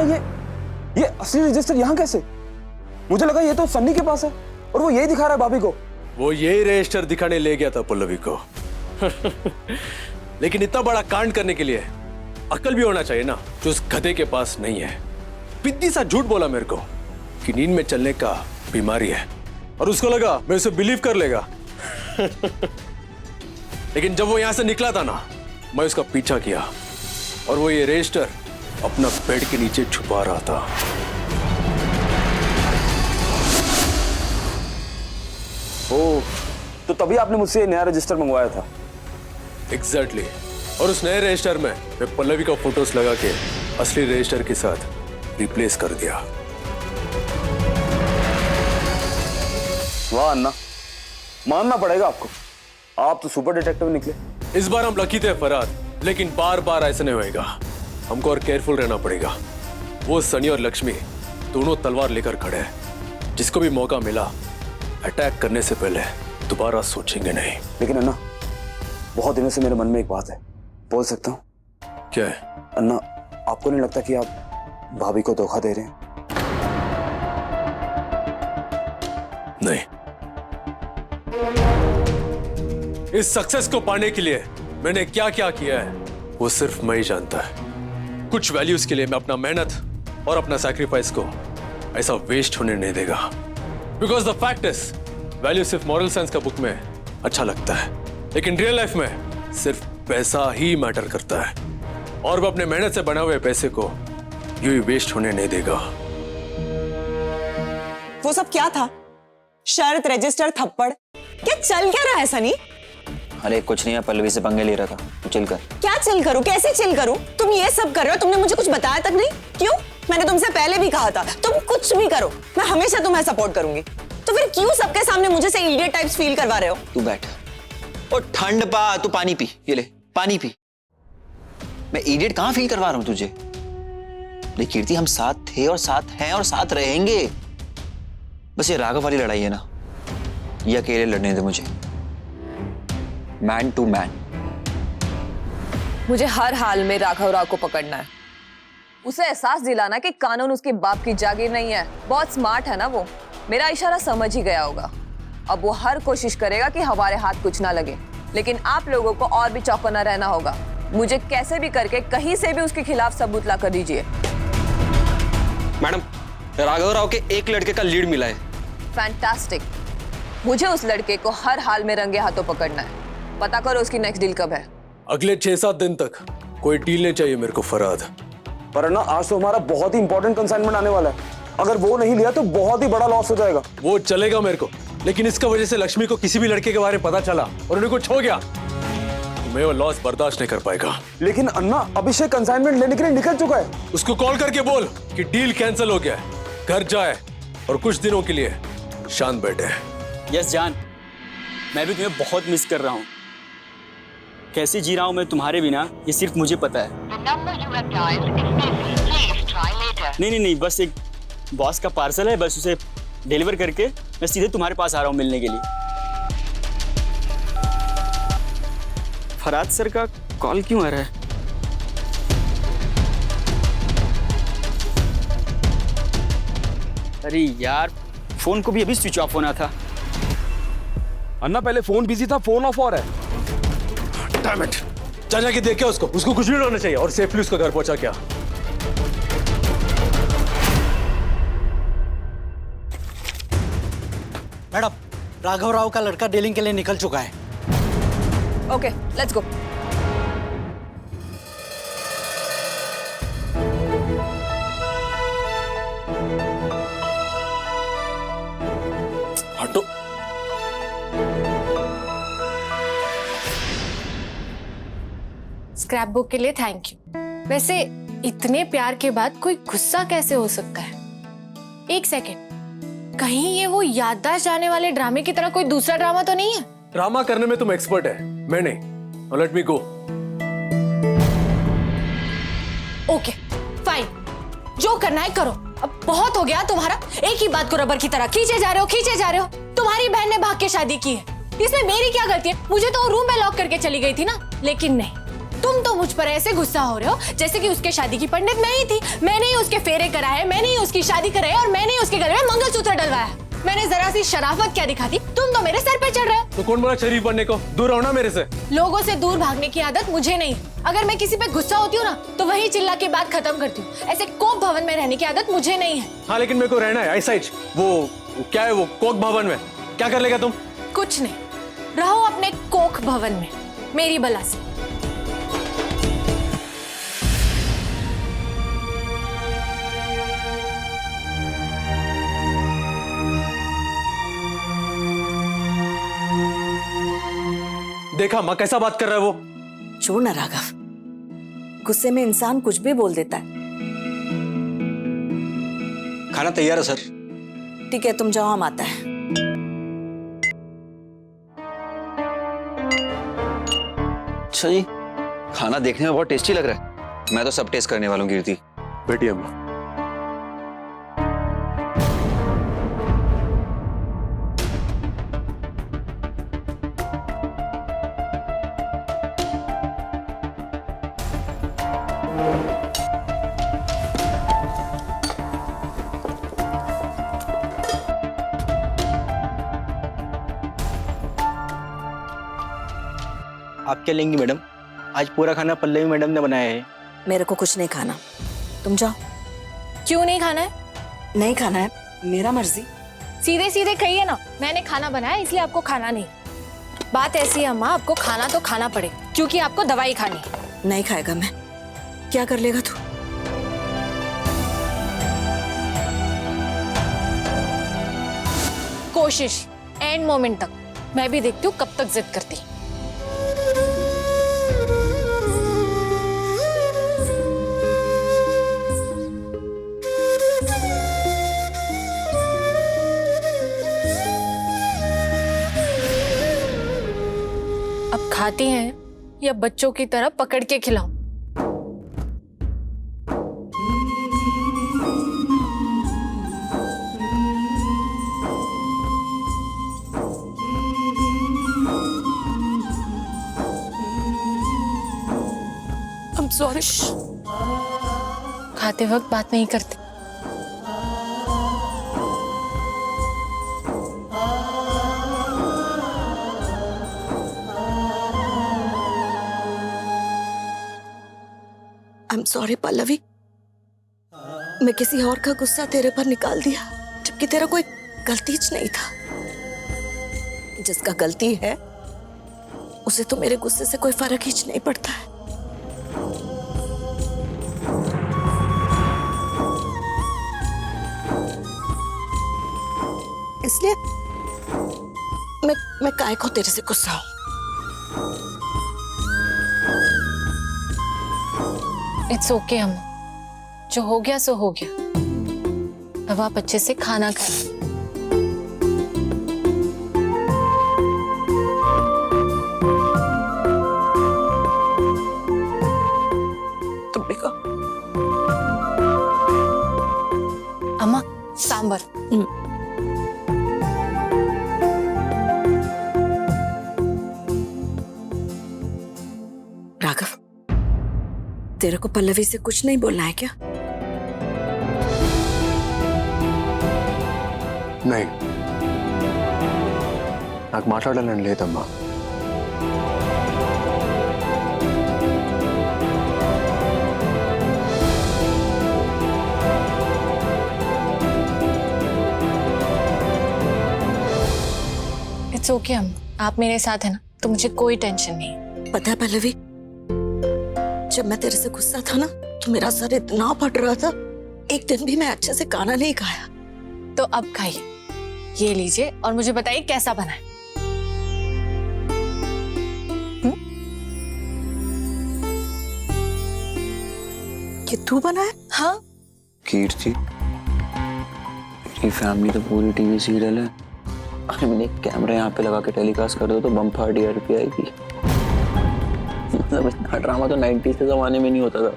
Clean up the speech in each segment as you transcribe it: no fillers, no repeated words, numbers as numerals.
ये असली रजिस्टर यहाँ कैसे? मुझे लगा ये तो सन्नी के पास है और वो यही दिखा रहा है भाभी को। वो यही रजिस्टर दिखाने ले गया था पल्लवी को। लेकिन इतना बड़ा कांड करने के लिए अकल भी होना चाहिए ना, जो उस गधे के पास नहीं है। पिद्दी सा झूठ बोला मेरे को कि नींद में चलने का बीमारी है, और उसको लगा मैं उसे बिलीव कर लेगा। लेकिन जब वो यहां से निकला था ना, मैं उसका पीछा किया और वो ये रजिस्टर अपना बेड के नीचे छुपा रहा था। ओ, तो तभी आपने मुझसे ये नया रजिस्टर मंगवाया था? एग्जैक्टली। और उस नए रजिस्टर में मैं पल्लवी का फोटोस लगा के असली रजिस्टर के साथ रिप्लेस कर दिया। वाह अन्ना, मानना पड़ेगा आपको, आप तो सुपर डिटेक्टिव निकले। इस बार हम लकी थे फरहाद, लेकिन बार बार ऐसा नहीं होएगा। हमको और केयरफुल रहना पड़ेगा। वो सनी और लक्ष्मी दोनों तलवार लेकर खड़े हैं। जिसको भी मौका मिला अटैक करने से पहले दोबारा सोचेंगे नहीं। लेकिन अन्ना, बहुत दिनों से मेरे मन में एक बात है, बोल सकता हूँ? क्या है? अन्ना, आपको नहीं लगता कि आप भाभी को धोखा दे रहे हैं? नहीं। इस सक्सेस को पाने के लिए मैंने क्या क्या किया है वो सिर्फ मैं ही जानता है। कुछ वैल्यूज के लिए मैं अपना मेहनत और अपना सैक्रिफाइस को ऐसा वेस्ट होने नहीं देगा। Because the fact is, value सिर्फ मॉरल साइंस का बुक में अच्छा लगता है, लेकिन रियल लाइफ में सिर्फ पैसा ही मैटर करता है। और वो अपने मेहनत से बना हुए पैसे को यूं ही वेस्ट होने नहीं देगा। वो सब क्या था? शर्त, रजिस्टर, थप्पड़, क्या चल क्या रहा है सनी? अरे कुछ नहीं है, पल्लवी से पंगे ले रहा था। तू चिल कर। क्या चिल करूं? कैसे चिल करूं? तुम ये सब कर रहे हो, तुमने मुझे कुछ बताया तक नहीं। क्यों? मैंने तुमसे पहले भी कहा था तुम कुछ भी करो, मैं हमेशा तुम्हें सपोर्ट करूंगी। तो फिर क्यों सबके सामने मुझे से इडियट टाइप्स फील करवा रहे हो? तू बैठ और ठंड पा। तू पानी पी, ये ले पानी पी। मैं इडियट कहां फील करवा रहा हूं तुझे? देख कीर्ति, हम साथ थे और साथ हैं और साथ रहेंगे। बस ये राघव वाली लड़ाई है ना, ये अकेले लड़ने दे मुझे, मैन टू मैन। मुझे हर हाल में राघव राव को पकड़ना है, उसे एहसास दिलाना कि कानून उसके बाप की जागीर नहीं है। बहुत स्मार्ट है ना वो, मेरा इशारा समझ ही गया होगा। अब वो हर कोशिश करेगा कि हमारे हाथ कुछ ना लगे, लेकिन आप लोगों को और भी चौकन्ना रहना होगा। मुझे कैसे भी करके कहीं से भी उसके खिलाफ सबूत ला कर दीजिए। मैडम, राघव राव के एक लड़के का लीड मिला है। फैंटास्टिक। मुझे उस लड़के को हर हाल में रंगे हाथों पकड़ना है। पता करो उसकी नेक्स्ट डील कब है। अगले 6-7 दिन तक कोई डील नहीं चाहिए मेरे को फरहाद। पर अन्ना, आज तो हमारा बहुत ही इंपॉर्टेंट कंसाइनमेंट आने वाला है। अगर वो नहीं लिया तो बहुत ही बड़ा लॉस हो जाएगा। वो चलेगा मेरे को, लेकिन इसका वजह से लक्ष्मी को किसी भी लड़के के बारे में पता चला और उन्हें कुछ हो गया तो मैं वो लॉस बर्दाश्त नहीं कर पाएगा। लेकिन अन्ना, अभिषेक कंसाइनमेंट लेने के लिए निकल चुका है। उसको कॉल करके बोल कि डील कैंसिल हो गया है, घर जाए और कुछ दिनों के लिए शांत बैठे। यस जान, मैं भी तुम्हें बहुत मिस कर रहा हूँ। कैसे जी रहा हूँ मैं तुम्हारे बिना, ये सिर्फ मुझे पता है। नहीं, बस एक बॉस का पार्सल है, बस उसे डिलीवर करके मैं सीधे तुम्हारे पास आ रहा हूँ मिलने के लिए। फरहाद सर का कॉल क्यों आ रहा है? अरे यार, फोन को भी अभी स्विच ऑफ होना था। अन्ना, पहले फोन बिजी था, फोन ऑफ हो रहा है। डैम इट, जाके देख के उसको कुछ नहीं होना चाहिए और सेफली उसको घर पहुंचा क्या। मैडम, राघव राव का लड़का डीलिंग के लिए निकल चुका है। Okay, let's go. हटो। स्क्रैप बुक के लिए थैंक यू। वैसे इतने प्यार के बाद कोई गुस्सा कैसे हो सकता है? एक सेकेंड, कहीं ये वो याददाश्त जाने वाले ड्रामे की तरह कोई दूसरा ड्रामा तो नहीं है? ड्रामा करने में तुम एक्सपर्ट है, मैं नहीं। लेट मी गो। ओके फाइन, जो करना है करो। अब बहुत हो गया तुम्हारा, एक ही बात को रबर की तरह खींचे जा रहे हो। तुम्हारी बहन ने भाग के शादी की है, इसमें मेरी क्या गलती है? मुझे तो रूम में लॉक करके चली गई थी ना। लेकिन नहीं, तुम तो मुझ पर ऐसे गुस्सा हो रहे हो जैसे कि उसके शादी की पंडित मैं ही थी। मैंने ही उसके फेरे कराए, मैंने ही उसकी शादी कराई और मैंने ही उसके गले में मंगलसूत्र डलवाया। मैंने जरा सी शराफत क्या दिखाती, तुम तो मेरे सर पे चढ़ रहे हो। तो कौन बोला शरीफ बनने को? दूर रहो ना मेरे से। लोगों से दूर भागने की आदत मुझे नहीं। अगर मैं किसी पे गुस्सा होती हूँ ना तो वही चिल्ला के बात खत्म करती हूँ। ऐसे कोक भवन में रहने की आदत मुझे नहीं है। हाँ लेकिन मेरे को रहना है ऐसा ही। वो क्या है वो कोक भवन में? क्या कर लेगा तुम? कुछ नहीं, रहो अपने कोक भवन में मेरी बला से। देखा माँ कैसा बात कर रहा है वो? छोड़ ना राघव, गुस्से में इंसान कुछ भी बोल देता है। खाना तैयार है सर। ठीक है, तुम जाओ, हम आता है। अच्छा जी, खाना देखने में बहुत टेस्टी लग रहा है। मैं तो सब टेस्ट करने वाला हूँ कीर्ति। बेटी अम्मा, आप क्या लेंगी मैडम? आज पूरा खाना पल्लवी मैडम ने बनाया है। मेरे को कुछ नहीं खाना, तुम जाओ। क्यों नहीं खाना है? नहीं खाना है, मेरा मर्जी। सीधे सीधे कहिए ना, मैंने खाना बनाया इसलिए आपको खाना नहीं। बात ऐसी है अम्मा, आपको खाना तो खाना पड़ेगा क्योंकि आपको दवाई खानी है। नहीं खाएगा मैं, क्या कर लेगा तू? कोशिश एंड मोमेंट तक। मैं भी देखती हूँ कब तक जिद करती। अब खाती हैं या बच्चों की तरह पकड़ के खिलाऊं? I'm sorry. खाते वक्त बात नहीं करते। I'm sorry पल्लवी, मैं किसी और का गुस्सा तेरे पर निकाल दिया जबकि तेरा कोई गलती नहीं था। जिसका गलती है उसे तो मेरे गुस्से से कोई फर्क ही नहीं पड़ता है। इसलिए मैं काय को तेरे से गुस्सा हूं। इट्स ओके अम्मा, जो हो गया सो हो गया। अब आप अच्छे से खाना खाएं। तुम भी खाओ। अम्मा सांबर। राघव, तेरे को पल्लवी से कुछ नहीं बोलना है क्या? नहीं, నాకు మాట్లాడాలని లేదమ్మా। इट्स ओके अम्मा, आप मेरे साथ है ना तो मुझे कोई टेंशन नहीं। पता है पल्लवी, जब मैं तेरे से गुस्सा था ना तो मेरा सर इतना फट रहा था, एक दिन भी मैं अच्छे से खाना नहीं खाया। तो अब खाइए, ये लीजिए और मुझे बताइए कैसा बना है। ये तू बना है? हाँ। कीर्ति, मेरी फैमिली तो पूरी टीवी सीरियल है। अरे मैंने एक कैमरा यहाँ पे लगा के टेलीकास्ट कर दो तो बम्पर टीआरपी आएगी। मतलब इतना ड्रामा तो 90s के जमाने में नहीं होता था।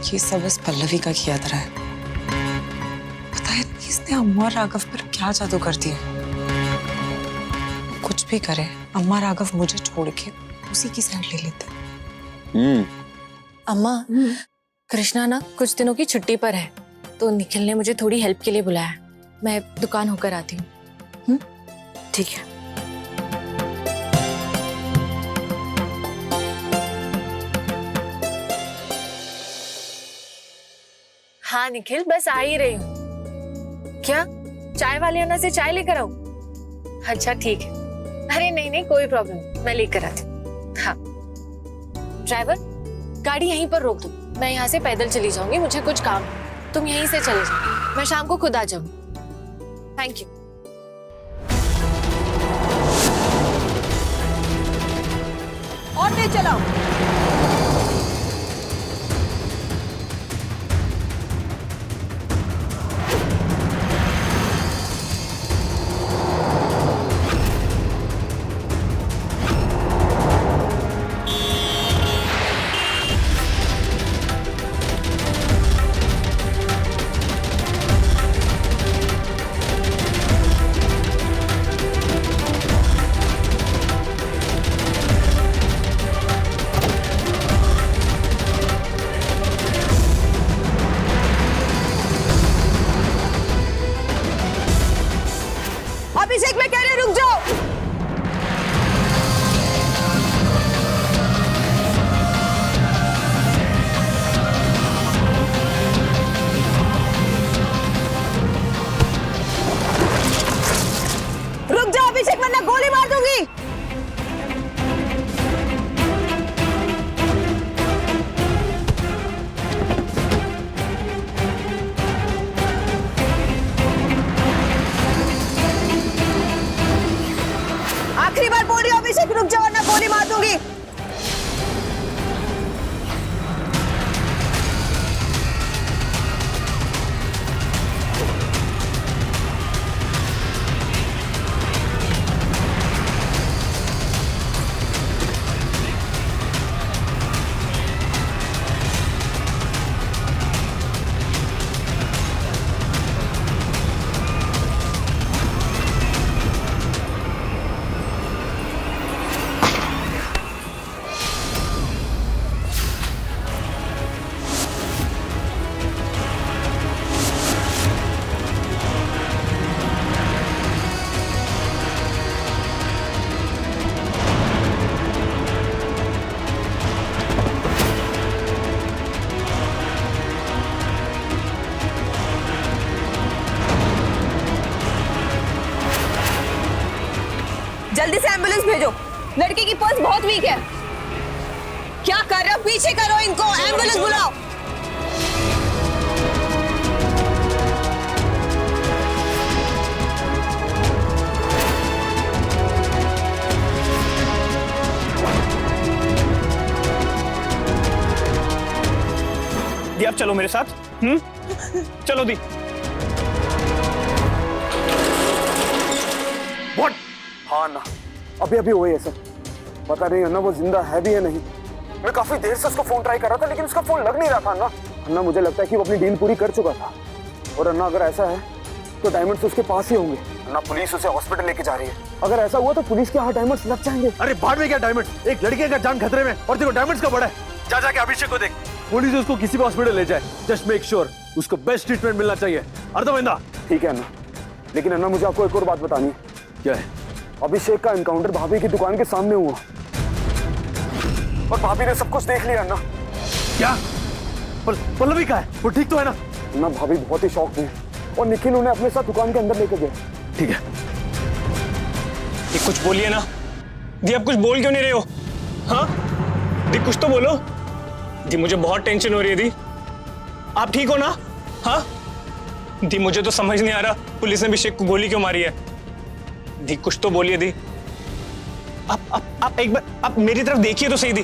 ये सब इस पल्लवी का किया था। पता है इसने अम्मा और राघव पर क्या जादू कर दिया। कुछ भी करे, अम्मा राघव मुझे छोड़ के उसी की साइड ले लेते। अम्मा, कृष्णा ना कुछ दिनों की छुट्टी पर है, तो निखिल ने मुझे थोड़ी हेल्प के लिए बुलाया। मैं दुकान होकर आती हूँ। ठीक है। हाँ निखिल, बस आ ही रही हूँ। क्या चाय वाले अन्ना से चाय लेकर आऊं? अच्छा ठीक है। अरे नहीं नहीं, कोई प्रॉब्लम नहीं, मैं लेकर आती हूँ। हाँ ड्राइवर, गाड़ी यहीं पर रोक दो, मैं यहाँ से पैदल चली जाऊंगी, मुझे कुछ काम है। तुम यहीं से चले जाओ, मैं शाम को खुद आ जाऊंगी। Thank you. और तेज चलाओ। अभिषेक, मैं कह रही हूं, रुक जाओ। रुक जाओ अभिषेक, वरना गोली मार दूंगी। आखिरी बार बोल रही हूं अभिषेक, रुक जाओ वरना गोली मार दूंगी। जल्दी से एम्बुलेंस भेजो, लड़की की पल्स बहुत वीक है। क्या कर रहे हो? पीछे करो इनको, एम्बुलेंस बुलाओ। दी आप चलो मेरे साथ। चलो दी। व्हाट? हाँ ना, अभी अभी हुई है सर। पता नहीं अन्ना वो जिंदा है भी या नहीं। मैं काफी देर से उसको फोन ट्राई कर रहा था, लेकिन उसका फोन लग नहीं रहा था। अन्ना मुझे लगता है कि वो अपनी डील पूरी कर चुका था। और अन्ना अगर ऐसा है तो डायमंड्स उसके पास ही होंगे। अन्ना, पुलिस उसे हॉस्पिटल लेके जा रही है। अगर ऐसा हुआ तो पुलिस के हाथ डायमंड्स लग जाएंगे। अरे बाद में क्या डायमंड, एक लड़के का जान खतरे में, और देखो डायमंड्स का बड़ा है। जा जाके अभिषेक को देख, पुलिस उसको किसी भी हॉस्पिटल ले जाए। जस्ट मेक श्योर उसको बेस्ट ट्रीटमेंट मिलना चाहिए। अर्धविंदा। ठीक है अन्ना, लेकिन अन्ना मुझे आपको एक और बात बतानी है। क्या है? अभिषेक का एनकाउंटर भाभी की दुकान के सामने हुआ और भाभी ने सब कुछ देख लिया। अन्ना, क्या? पल्लवी का है? वो ठीक तो है ना? अन्ना, भाभी बहुत ही शॉक में है और निखिल उन्हें अपने साथ दुकान के अंदर लेके गया। ठीक है। ये कुछ बोलिए ना दी, आप कुछ बोल क्यों नहीं रहे हो? हाँ दी, कुछ तो बोलो दी, मुझे बहुत टेंशन हो रही है दी। आप ठीक हो ना? हाँ दी, मुझे तो समझ नहीं आ रहा पुलिस ने अभिषेक को गोली क्यों मारी है। दी कुछ तो बोलिए दी। आप एक बार आप मेरी तरफ देखिए तो सही दी।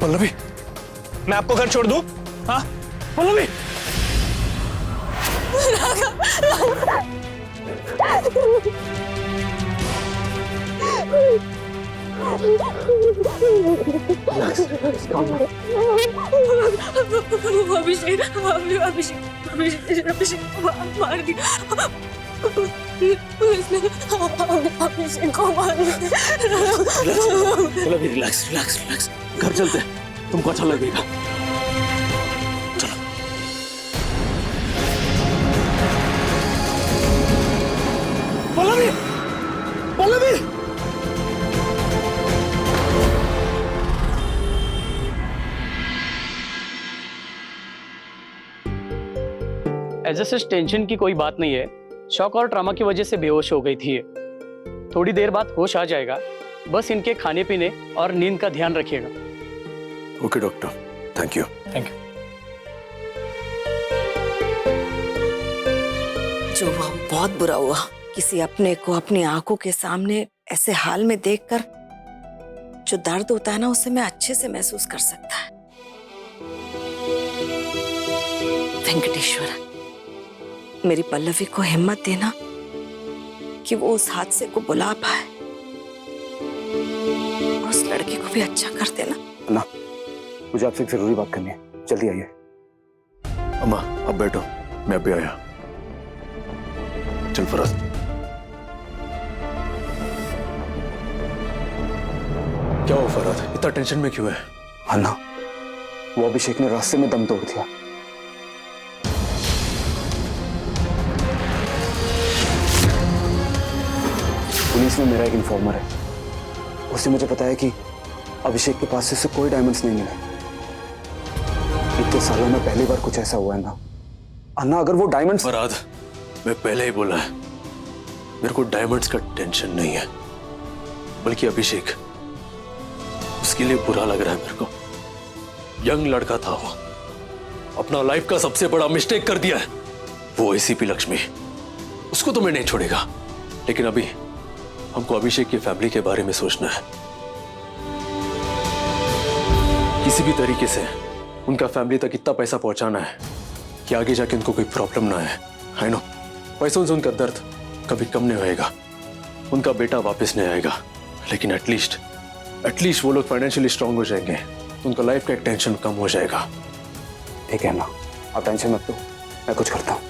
पल्लवी, मैं आपको घर छोड़ दूं? हाँ पल्लवी। अभिषेक अभिषेक अभिषेक मार दिया पुलिस ने अभिषेक को मार दिया। चलो भी रिलैक्स रिलैक्स रिलैक्स, घर चलते हैं, तुमको अच्छा लगेगा। चलो। पल्लवी, पल्लवी। ऐसे सच टेंशन की कोई बात नहीं है। शॉक और ट्रॉमा की वजह से बेहोश हो गई थी ये। थोड़ी देर बाद होश आ जाएगा। बस इनके खाने पीने और नींद का ध्यान रखिएगा। Okay doctor, thank you. Thank you. जो हुआ वो बहुत बुरा हुआ। किसी अपने को अपनी आंखों के सामने ऐसे हाल में देखकर जो दर्द होता है ना, उसे मैं अच्छे से महसूस कर सकता है। वेंकटेश्वर, मेरी पल्लवी को हिम्मत देना कि वो उस हादसे को बुला पाए और उस लड़के को भी अच्छा कर देना। अन्ना, मुझे आपसे एक जरूरी बात करनी है, जल्दी आइए। अम्मा अब बैठो, मैं अभी आया। चल फराज। क्या हुआ फराज, इतना टेंशन में क्यों है? अन्ना, वो अभिषेक ने रास्ते में दम तोड़ दिया। पुलिस में मेरा एक इन्फॉर्मर है, उससे मुझे पता है कि अभिषेक के पास से उसे कोई डायमंड्स नहीं मिले। इतने सालों में पहली बार कुछ ऐसा हुआ है ना। अन्ना, अगर वो डायमंड्स... फराज, मैं पहले ही बोला है, मेरे को डायमंड्स का टेंशन नहीं है, बल्कि अभिषेक, उसके लिए बुरा लग रहा है मेरे को। यंग लड़का था वो, अपना लाइफ का सबसे बड़ा मिस्टेक कर दिया है। वो एसीपी लक्ष्मी, उसको तो मैं नहीं छोड़ेगा, लेकिन अभी हमको अभिषेक की फैमिली के बारे में सोचना है। किसी भी तरीके से उनका फैमिली तक इतना पैसा पहुंचाना है कि आगे जाके उनको कोई प्रॉब्लम ना है। आई नो, पैसों से उनका दर्द कभी कम नहीं होएगा, उनका बेटा वापस नहीं आएगा, लेकिन एटलीस्ट वो लोग फाइनेंशियली स्ट्रांग हो जाएंगे, तो उनका लाइफ का एक टेंशन कम हो जाएगा। ठीक है ना, आप टेंशन मत लो, मैं कुछ करता हूँ।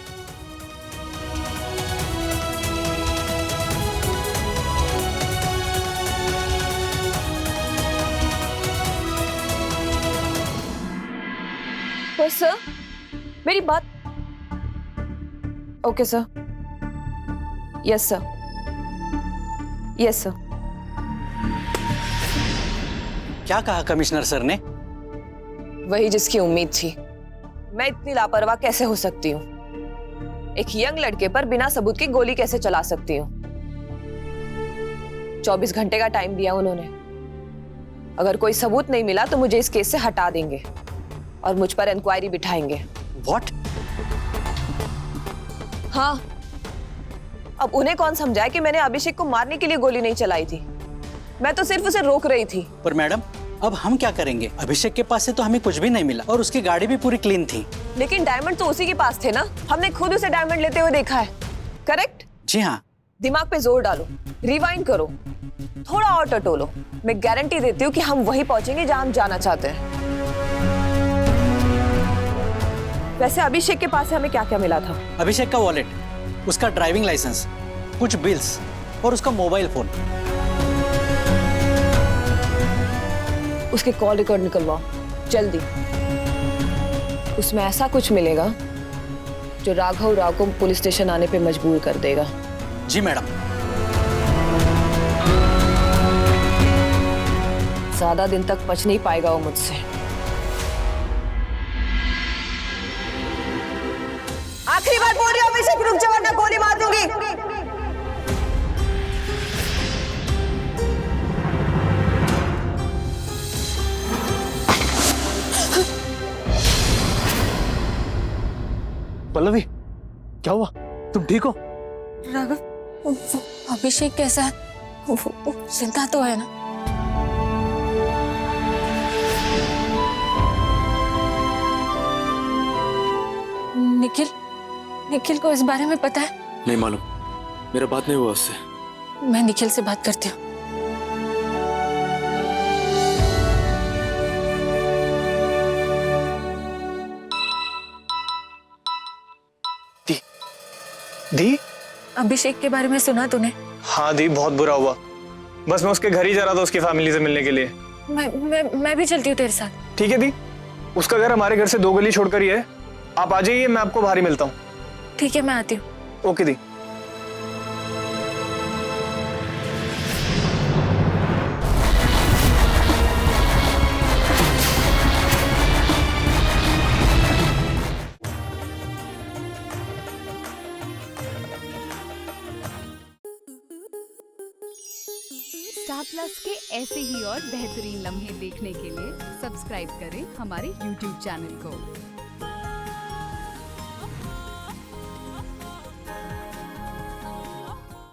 सर, मेरी बात... okay sir. Yes sir, yes sir. क्या कहा कमिश्नर सर ने? वही जिसकी उम्मीद थी। मैं इतनी लापरवाह कैसे हो सकती हूँ? एक यंग लड़के पर बिना सबूत के गोली कैसे चला सकती हूँ? 24 घंटे का टाइम दिया उन्होंने। अगर कोई सबूत नहीं मिला तो मुझे इस केस से हटा देंगे और मुझ पर इंक्वायरी बिठाएंगे। What? हाँ, अब उन्हें कौन समझाए कि मैंने अभिषेक को मारने के लिए गोली नहीं चलाई थी। मैं तो सिर्फ उसे रोक रही थी। पर मैडम, अब हम क्या करेंगे? अभिषेक के पास से तो हमें कुछ भी नहीं मिला और उसकी गाड़ी भी पूरी क्लीन थी। लेकिन डायमंड तो उसी के पास थे ना, हमने खुद उसे डायमंड लेते हुए देखा है। करेक्ट? जी हाँ। दिमाग पे जोर डालो, रिवाइंड करो, थोड़ा और टटोलो। मैं गारंटी देती हूँ कि हम वहीं पहुंचेंगे जहां हम जाना चाहते हैं। वैसे अभिषेक के पास से हमें क्या क्या मिला था? अभिषेक का वॉलेट, उसका ड्राइविंग लाइसेंस, कुछ बिल्स और उसका मोबाइल फोन। उसके कॉल रिकॉर्ड निकलवाओ जल्दी। उसमें ऐसा कुछ मिलेगा जो राघव राव को पुलिस स्टेशन आने पे मजबूर कर देगा। जी मैडम। ज्यादा दिन तक बच नहीं पाएगा वो मुझसे। आखिरी बार बोल रही हूं अभिषेक, रुक जा वरना गोली मार दूंगी। पल्लवी, क्या हुआ? तुम ठीक हो? राघव, अभिषेक कैसा है? वो जिंदा तो है ना? निखिल को इस बारे में पता है? नहीं मालूम, मेरा बात नहीं हुआ उससे। मैं निखिल से बात करती हूँ। दी? अभिषेक के बारे में सुना तूने? हाँ दी, बहुत बुरा हुआ। बस मैं उसके घर ही जा रहा था उसकी फैमिली से मिलने के लिए। मैं भी चलती हूँ तेरे साथ। ठीक है दी, उसका घर हमारे घर से 2 गली छोड़कर ही है। आप आ जाइए, मैं आपको बाहर ही मिलता हूँ। ठीक है, मैं आती हूँ। ओके दी। स्टार प्लस के ऐसे ही और बेहतरीन लम्हे देखने के लिए सब्सक्राइब करें हमारे YouTube चैनल को।